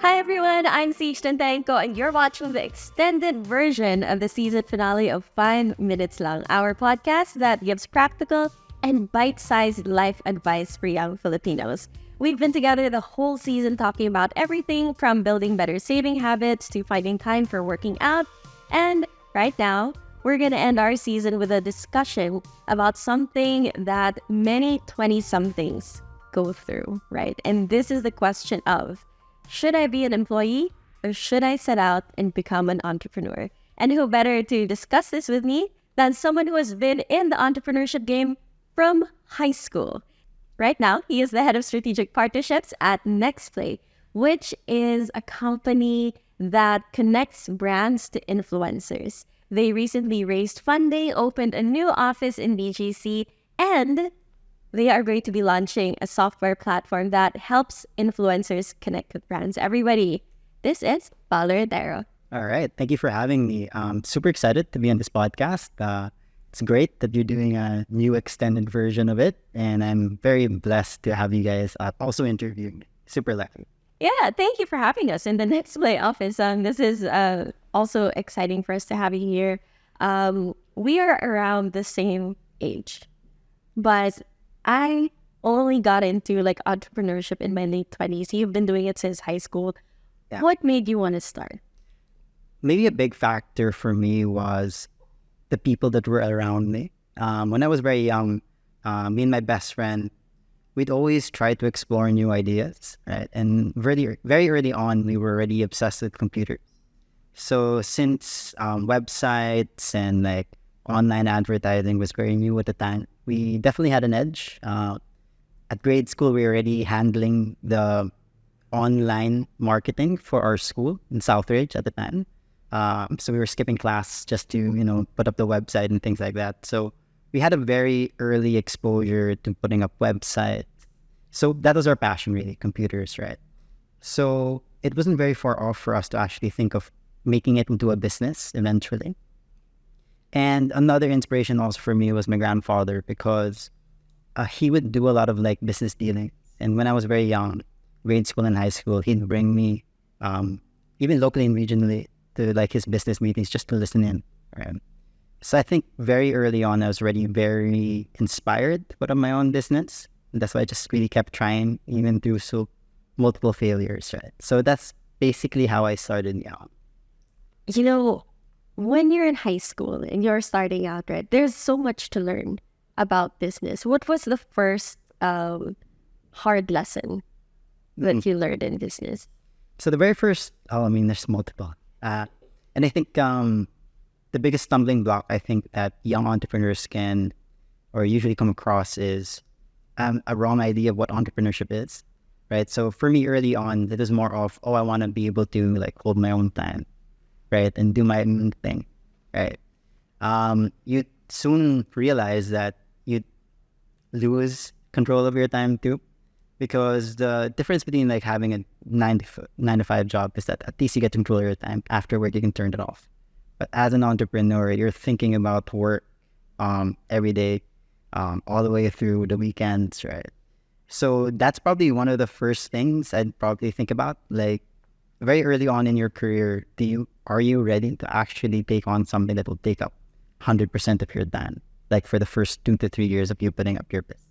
Hi everyone, I'm Siege Tantenko and you're watching the extended version of the season finale of 5 Minutes Lang, our podcast that gives practical and bite-sized life advice for young Filipinos. We've been together the whole season talking about everything from building better saving habits to finding time for working out. And right now, we're going to end our season with a discussion about something that many 20-somethings go through, right? And this is the question of, should I be an employee or should I set out and become an entrepreneur? And who better to discuss this with me than someone who has been in the entrepreneurship game from high school. Right now, he is the head of strategic partnerships at Nexplay, which is a company that connects brands to influencers. They recently raised funding, opened a new office in BGC, and they are going to be launching a software platform that helps influencers connect with brands. Everybody, this is Paolo Rentero. All right. Thank you for having me. I'm super excited to be on this podcast. It's great that you're doing a new extended version of it. And I'm very blessed to have you guys also interviewing me. Super lucky. Yeah, thank you for having us in the Nexplay office. This is also exciting for us to have you here. We are around the same age, but I only got into entrepreneurship in my late 20s. You've been doing it since high school. Yeah. What made you want to start? Maybe a big factor for me was the people that were around me. When I was very young, me and my best friend, we'd always try to explore new ideas, right? And very early on, we were already obsessed with computers. So since websites and online advertising was very new at the time, we definitely had an edge. At grade school, we were already handling the online marketing for our school in Southridge at the time. So we were skipping class just to, put up the website and things like that. So we had a very early exposure to putting up websites. So that was our passion, really, computers, right? So it wasn't very far off for us to actually think of making it into a business eventually. And another inspiration also for me was my grandfather, because he would do a lot of business dealing. And when I was very young, grade school and high school, he'd bring me, even locally and regionally, to his business meetings just to listen in. Right? So I think very early on, I was already very inspired to put up my own business. And that's why I just really kept trying, even through multiple failures. Right? So that's basically how I started young. When you're in high school and you're starting out, right, there's so much to learn about business. What was the first hard lesson that you learned in business? So the very first, there's multiple. And I think the biggest stumbling block I think that young entrepreneurs can or usually come across is a wrong idea of what entrepreneurship is, right? So for me early on, it was more of, I want to be able to hold my own time, right? And do my own thing, right? You soon realize that you lose control of your time too, because the difference between having a 9 to 5 job is that at least you get to control your time. After work, you can turn it off. But as an entrepreneur, you're thinking about work every day, all the way through the weekends, right? So that's probably one of the first things I'd probably think about. Very early on in your career, are you ready to actually take on something that will take up 100% of your time? For the first 2 to 3 years of you putting up your business.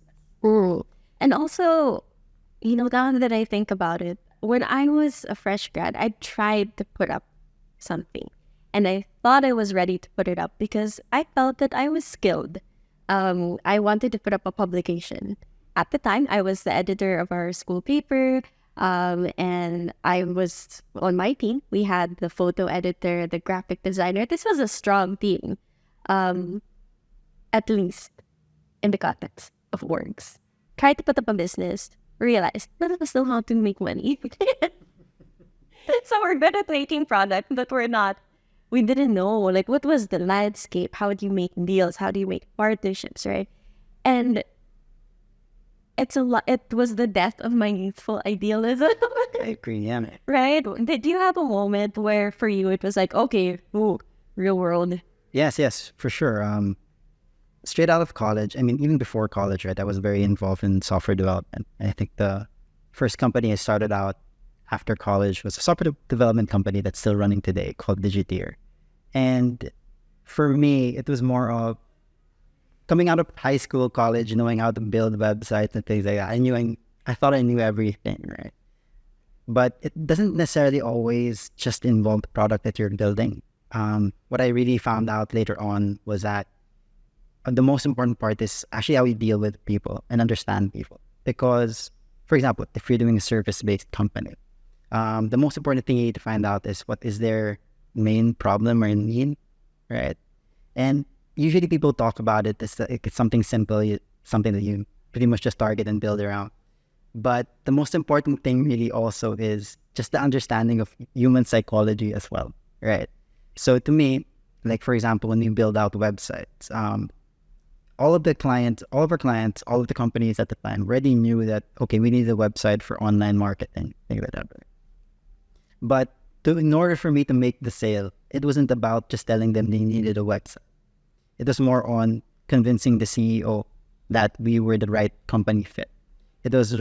Ooh. And also, now that I think about it, when I was a fresh grad, I tried to put up something. And I thought I was ready to put it up because I felt that I was skilled. I wanted to put up a publication. At the time, I was the editor of our school paper. And I was on my team. We had the photo editor, the graphic designer. This was a strong team, at least in the context of orgs. Tried to put up a business, realized none of us know how to make money. So we're good at making product, but we didn't know what was the landscape, how do you make deals, how do you make partnerships, right? And it was the death of my youthful idealism. I agree, yeah. Right? Did you have a moment where for you it was okay, real world? Yes, for sure. Straight out of college, even before college, right, I was very involved in software development. I think the first company I started out after college was a software development company that's still running today called Digitier. And for me, it was more of coming out of high school, college, knowing how to build websites and things like that. I thought I knew everything, right? But it doesn't necessarily always just involve the product that you're building. What I really found out later on was that the most important part is actually how you deal with people and understand people. Because, for example, if you're doing a service-based company, the most important thing you need to find out is what is their main problem or need, right? And usually people talk about it as it's something simple, something that you pretty much just target and build around. But the most important thing really also is just the understanding of human psychology as well, right? So to me, like for example, when we build out websites, all of our clients, all of the companies at the time already knew that, okay, we need a website for online marketing, things like that. But in order for me to make the sale, it wasn't about just telling them they needed a website. It was more on convincing the CEO that we were the right company fit. It was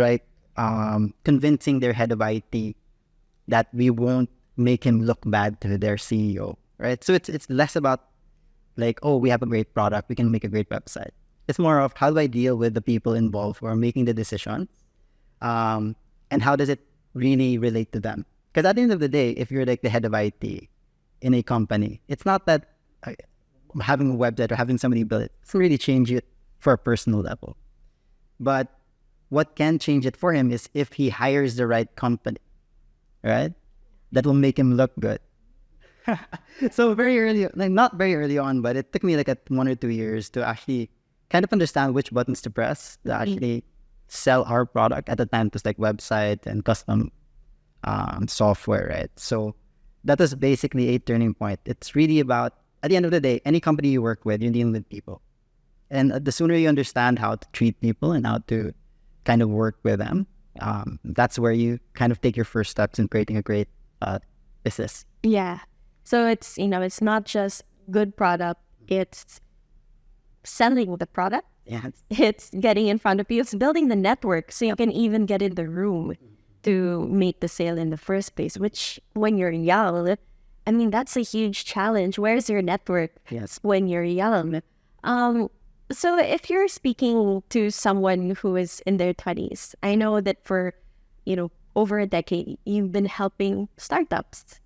convincing their head of IT that we won't make him look bad to their CEO, right? So it's less about like, oh, we have a great product, we can make a great website. It's more of how do I deal with the people involved who are making the decisions, and how does it really relate to them? Because at the end of the day, if you're like the head of IT in a company, it's not that having a website or having somebody build it doesn't really change it for a personal level. But what can change it for him is if he hires the right company, right? That will make him look good. So very early, like not very early on, but it took me like 1 or 2 years to actually kind of understand which buttons to press to actually sell our product. At the time, it was like website and custom software, right? So that was basically a turning point. It's really about, at the end of the day, any company you work with, you're dealing with people. And the sooner you understand how to treat people and how to kind of work with them, that's where you kind of take your first steps in creating a great business. Yeah. So it's, it's not just good product, it's selling the product. Yeah. It's getting in front of you. It's building the network so you can even get in the room to make the sale in the first place, which when you're young, I mean, that's a huge challenge. Where's your network when you're young? So if you're speaking to someone who is in their 20s, I know that for, over a decade, you've been helping startups.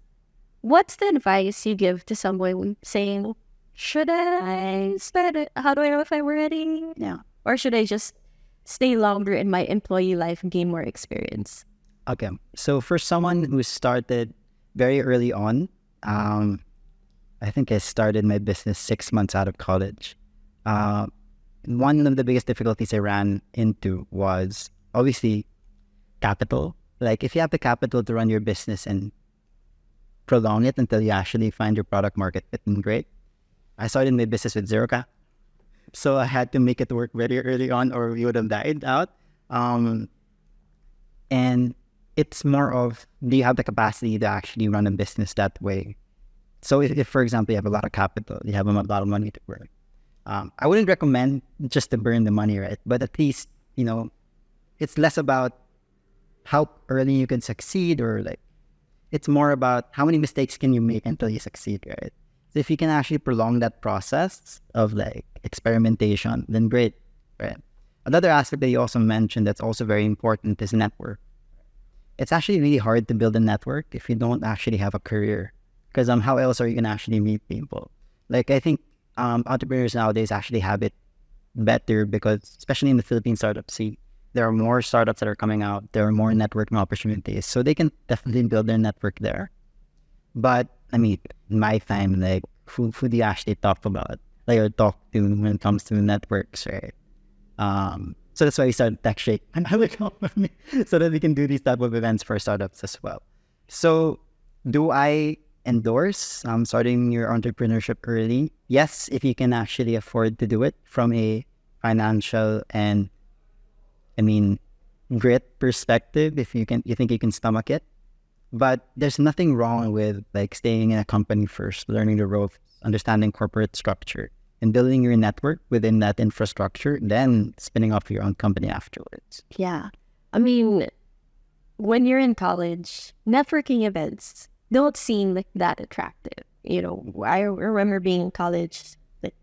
What's the advice you give to someone saying, should I start it? How do I know if I'm ready? Yeah. Or should I just stay longer in my employee life and gain more experience? Okay. So for someone who started very early on, I think I started my business 6 months out of college. One of the biggest difficulties I ran into was obviously capital. Like if you have the capital to run your business and prolong it until you actually find your product market fit, and great. I started my business with zero cap. So I had to make it work very early on or we would have died out. And it's more of, do you have the capacity to actually run a business that way? So if for example, you have a lot of capital, you have a lot of money to burn. I wouldn't recommend just to burn the money, right? But at least, it's less about how early you can succeed, or like, it's more about how many mistakes can you make until you succeed, right? So if you can actually prolong that process of like experimentation, then great, right? Another aspect that you also mentioned that's also very important is network. It's actually really hard to build a network if you don't actually have a career, because how else are you going to actually meet people? Like I think entrepreneurs nowadays actually have it better because, especially in the Philippine startup scene, there are more startups that are coming out. There are more networking opportunities. So they can definitely build their network there. But, I mean, in my time, like, who do you actually talk about? Like, or talk to when it comes to networks, right? So that's why we started TechShake and other company so that we can do these type of events for startups as well. So do I endorse starting your entrepreneurship early? Yes, if you can actually afford to do it from a financial and grit perspective, if you think you can stomach it. But there's nothing wrong with like staying in a company first, learning the ropes, understanding corporate structure, and building your network within that infrastructure, then spinning off your own company afterwards. Yeah. I mean, when you're in college, networking events don't seem like that attractive. I remember being in college like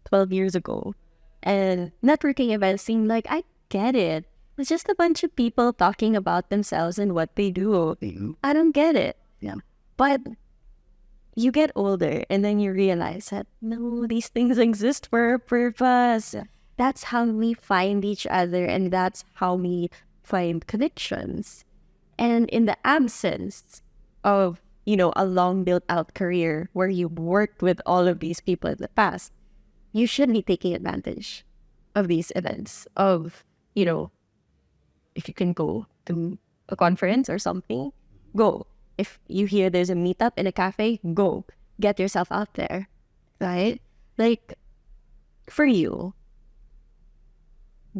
12 years ago, and networking events seem like, I get it. It's just a bunch of people talking about themselves and what they do. I don't get it. Yeah. But you get older and then you realize that, no, these things exist for a purpose. That's how we find each other, and that's how we find connections. And in the absence of, a long built out career where you've worked with all of these people in the past, you should be taking advantage of these events of, if you can go to a conference or something, go. If you hear there's a meetup in a cafe, go. Get yourself out there, right? Like, for you,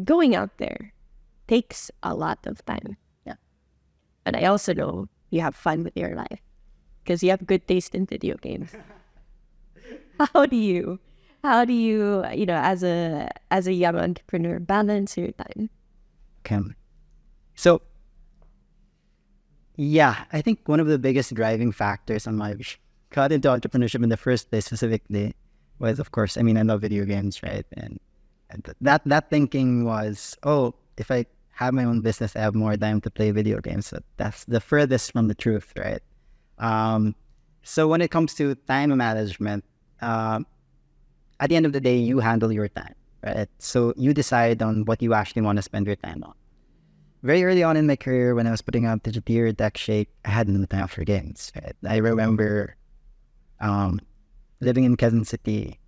going out there takes a lot of time. Yeah. And I also know you have fun with your life because you have good taste in video games. How do you, as a young entrepreneur, balance your time? Okay. So, yeah, I think one of the biggest driving factors on my got into entrepreneurship in the first place specifically was, of course, I love video games, right? And that thinking was, oh, if I have my own business, I have more time to play video games. So that's the furthest from the truth, right? So when it comes to time management, at the end of the day, you handle your time, right? So you decide on what you actually want to spend your time on. Very early on in my career, when I was putting out Digitier, Deck Shake, I had no time for games. Right? I remember living in Quezon City,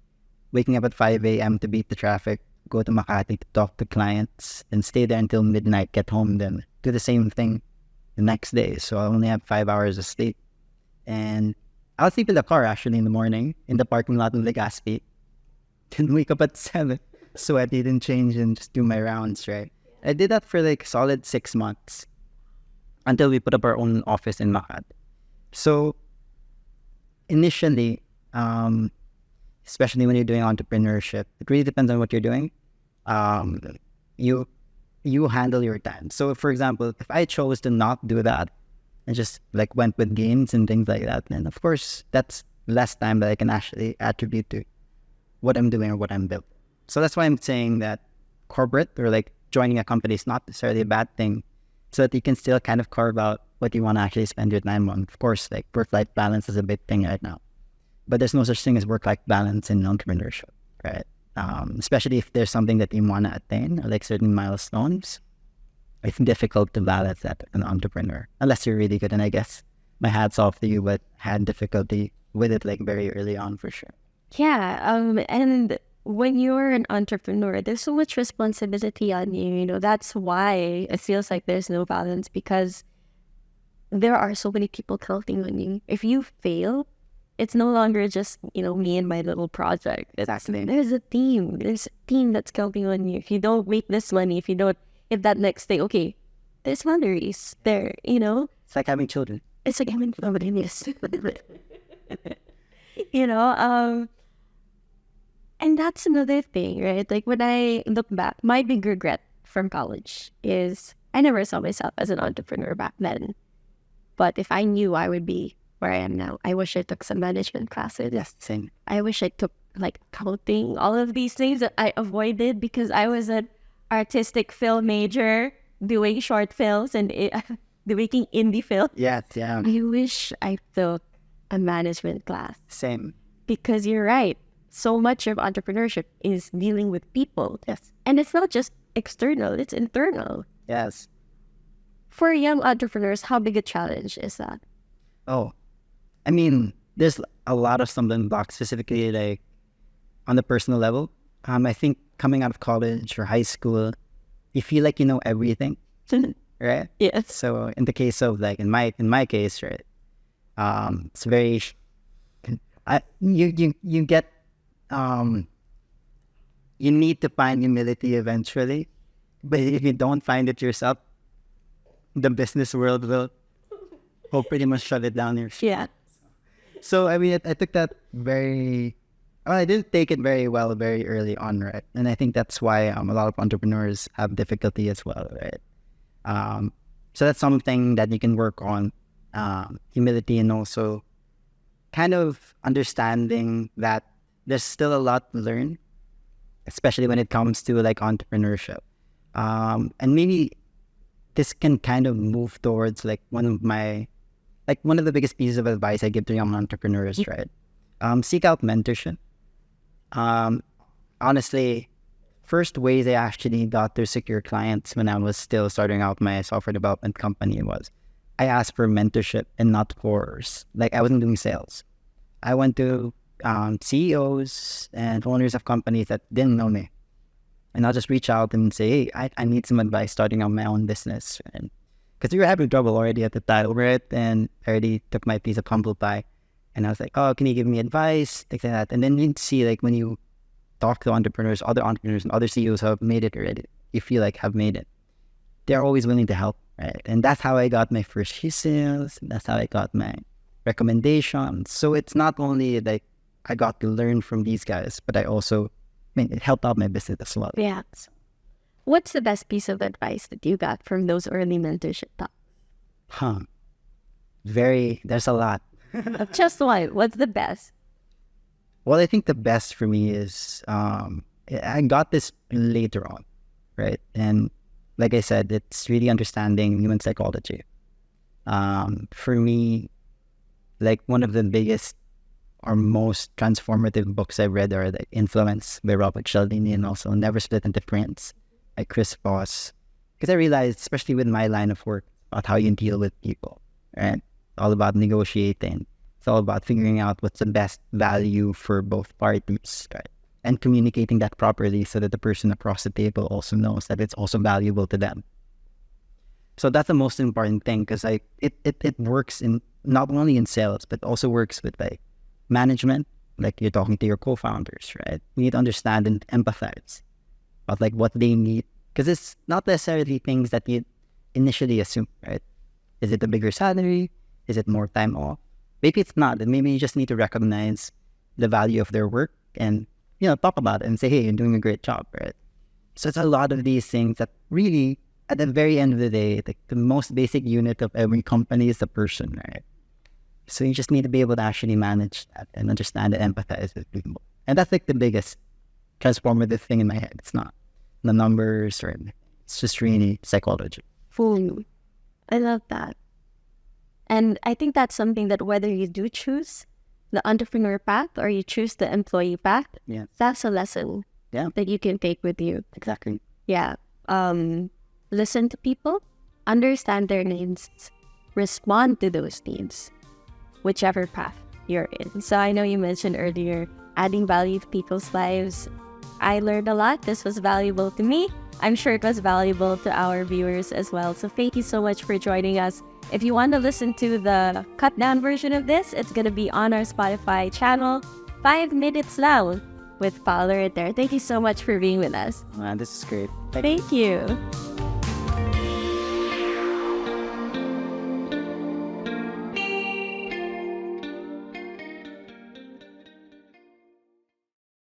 waking up at 5 a.m. to beat the traffic, go to Makati to talk to clients, and stay there until midnight, get home, then do the same thing the next day. So I only have 5 hours of sleep. And I'll sleep in the car, actually, in the morning, in the parking lot of Legazpi. Then wake up at 7, sweat, didn't change, and just do my rounds, right? I did that for like solid 6 months until we put up our own office in Makati. So initially, especially when you're doing entrepreneurship, it really depends on what you're doing. You handle your time. So for example, if I chose to not do that and just like went with games and things like that, then of course that's less time that I can actually attribute to what I'm doing or what I'm building. So that's why I'm saying that corporate or like joining a company is not necessarily a bad thing, so that you can still kind of carve out what you want to actually spend your time on. Of course, like work-life balance is a big thing right now, but there's no such thing as work-life balance in entrepreneurship, right? Especially if there's something that you want to attain, or like certain milestones, it's difficult to balance that as an entrepreneur, unless you're really good. And I guess my hat's off to you, but had difficulty with it like very early on for sure. Yeah, and when you're an entrepreneur, there's so much responsibility on you. That's why it feels like there's no balance, because there are so many people counting on you. If you fail, it's no longer just, me and my little project. Exactly. There's a team. There's a team that's counting on you. If you don't make this money, if you don't hit that next thing, okay, there's boundaries there, It's like having children. It's like having nobody yes. And that's another thing, right? Like when I look back, my big regret from college is I never saw myself as an entrepreneur back then. But if I knew I would be where I am now, I wish I took some management classes. Yes, same. I wish I took like accounting, all of these things that I avoided because I was an artistic film major doing short films and doing indie film. Yes, yeah. I wish I took a management class. Same. Because you're right. So much of entrepreneurship is dealing with people. Yes. And it's not just external, it's internal. Yes. For young entrepreneurs, how big a challenge is that? Oh, there's a lot of stumbling blocks, specifically like on the personal level. I think coming out of college or high school, you feel like you know everything, right? Yes. So in the case of like in my case, right, it's very, you get, you need to find humility eventually, but if you don't find it yourself, the business world will pretty much shut it down here. Yeah. So I took that I didn't take it very well very early on, right? And I think that's why a lot of entrepreneurs have difficulty as well, right? So that's something that you can work on, humility, and also kind of understanding that there's still a lot to learn, especially when it comes to like entrepreneurship. And maybe this can kind of move towards like one of the biggest pieces of advice I give to young entrepreneurs, right? Seek out mentorship. Honestly, first ways I actually got to secure clients when I was still starting out my software development company was I asked for mentorship and not for, like, I wasn't doing sales. I went to CEOs and owners of companies that didn't know me. And I'll just reach out and say, hey, I need some advice starting out my own business. And because we were having trouble already at the time, right? And I already took my piece of humble pie. And I was like, oh, can you give me advice? Things like that. And then you'd see, like, when you talk to entrepreneurs, and other CEOs who have made it already, you feel like have made it, they're always willing to help, right? And that's how I got my first few sales. That's how I got my recommendations. So it's not only like I got to learn from these guys, but it helped out my business as well. Yeah. What's the best piece of advice that you got from those early mentorship talks? There's a lot. Just one. What's the best? Well, I think the best for me is I got this later on, right? And like I said, it's really understanding human psychology. For me, like one of the biggest or most transformative books I've read are like Influence by Robert Cialdini, and also Never Split into Prince by Chris Voss. Because I realized, especially with my line of work, about how you deal with people, right? It's all about negotiating. It's all about figuring out what's the best value for both parties, right? And communicating that properly so that the person across the table also knows that it's also valuable to them. So that's the most important thing, because it works in not only in sales, but also works with like management. Like you're talking to your co-founders, right? You need to understand and empathize about like what they need, because it's not necessarily things that you initially assume, right? Is it a bigger salary? Is it more time off? Maybe it's not, and maybe you just need to recognize the value of their work and, talk about it and say, hey, you're doing a great job, right? So it's a lot of these things that really, at the very end of the day, the most basic unit of every company is the person, right? So you just need to be able to actually manage that and understand and empathize with people. And that's like the biggest transformative thing in my head. It's not the numbers or anything. It's just really psychology. Fully. I love that. And I think that's something that whether you do choose the entrepreneur path or you choose the employee path, that's a lesson that you can take with you. Exactly. Yeah. Listen to people, understand their needs, respond to those needs, whichever path you're in. So I know you mentioned earlier adding value to people's lives. I learned a lot. This was valuable to me. I'm sure it was valuable to our viewers as well. So thank you so much for joining us. If you want to listen to the cut down version of this, it's going to be on our Spotify channel, 5 minutes lang with Paolo Rentero. Thank you so much for being with us. This is great. Thank you.